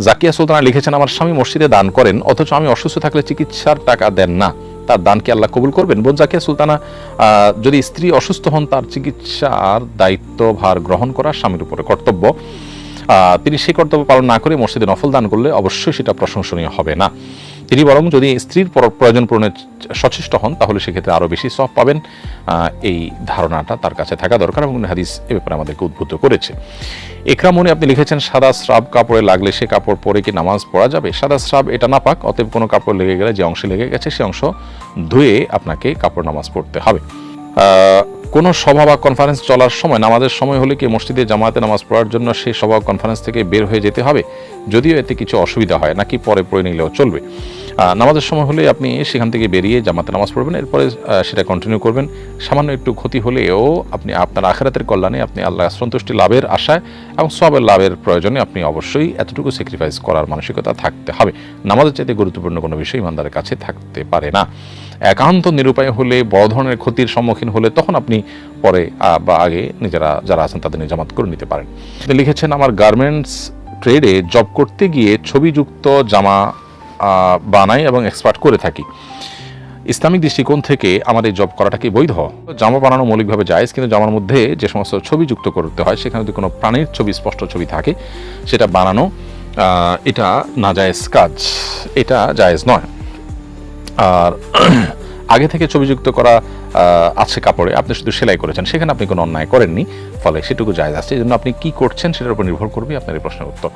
জাকিয়া সুলতানা লিখেছেন, আমার স্বামী মসজিদে দান করেন অথচ আমি অসুস্থ থাকলে চিকিৎসার টাকা দেন না, তার দান কি আল্লাহ কবুল করবেন? বোন জাকিয়া সুলতানা, যদি স্ত্রী অসুস্থ হন তার চিকিৎসার দায়িত্বভার গ্রহণ করা স্বামীর উপরে কর্তব্য। তিনি সেই কর্তব্য পালন না করে মসজিদে নফল দান করলে অবশ্যই সেটা প্রশংসনীয় হবে না। তিনি বরং যদি স্ত্রীর প্রয়োজন পূরণে সচেষ্ট হন তাহলে সেক্ষেত্রে আরও বেশি সওয়াব পাবেন। এই ধারণাটা তার কাছে থাকা দরকার এবং হাদিস এ ব্যাপারে আমাদেরকে উদ্বুদ্ধ করেছে। একরামনি আপনি লিখেছেন, সাদা স্রাব কাপড়ে লাগলে সে কাপড় পরে কি নামাজ পড়া যাবে? সাদা স্রাব এটা নাপাক, অতএব কোনো কাপড় লেগে গেলে যে অংশে লেগে গেছে সে অংশ ধুয়ে আপনাকে কাপড় নামাজ পড়তে হবে। কোনো সভা বা কনফারেন্স চলার সময় নামাজের সময় হলে কি মসজিদে জামাতে নামাজ পড়ার জন্য সেই সভা কনফারেন্স থেকে বের হয়ে যেতে হবে? যদিও এতে কিছু অসুবিধা হয়, নাকি পরে পড়ে নিলেও চলবে? নামাজের সময় হলে আপনি সেখান থেকে বেরিয়ে জামাতে নামাজ পড়বেন, এরপরে সেটা কন্টিনিউ করবেন। সামান্য একটু ক্ষতি হলেও আপনি আপনার আখিরাতের কল্যাণে, আপনি আল্লাহ সন্তুষ্টি লাভের আশায় এবং সওয়াবের লাভের প্রয়োজনে আপনি অবশ্যই এতটুকু স্যাক্রিফাইস করার মানসিকতা থাকতে হবে। নামাজের চাইতে গুরুত্বপূর্ণ কোনো বিষয় ইমানদারের কাছে থাকতে পারে না। একান্ত নিরুপায় হলে, বড় ধরনের ক্ষতির সম্মুখীন হলে তখন আপনি পরে বা আগে নিজেরা যারা আছেন তাদের নিয়ে জামাত করে নিতে পারেন। তিনি লিখেছেন, আমার গার্মেন্টস ট্রেডে জব করতে গিয়ে ছবিযুক্ত জামা বানাই এবং এক্সপার্ট করে থাকি। ইসলামিক দৃষ্টিকোণ থেকে আমার এই জব করাটা কি বৈধ? জামা বানানো মৌলিকভাবে জায়েজ, কিন্তু জামার মধ্যে যে সমস্ত ছবি যুক্ত করতে হয় সেখানে যদি কোনো প্রাণীর ছবি, স্পষ্ট ছবি থাকে, সেটা বানানো এটা নাজায়েজ কাজ, এটা জায়েজ নয়। আর আগে থেকে ছবিযুক্ত করা আছে কাপড়ে, আপনি শুধু সেলাই করেছেন, সেখানে আপনি কোনো অন্যায় করেননি, ফলে সেটুকু জায়েজ আছে। এই জন্য আপনি কি করছেন সেটার উপর নির্ভর করবে আপনার এই প্রশ্নের উত্তর।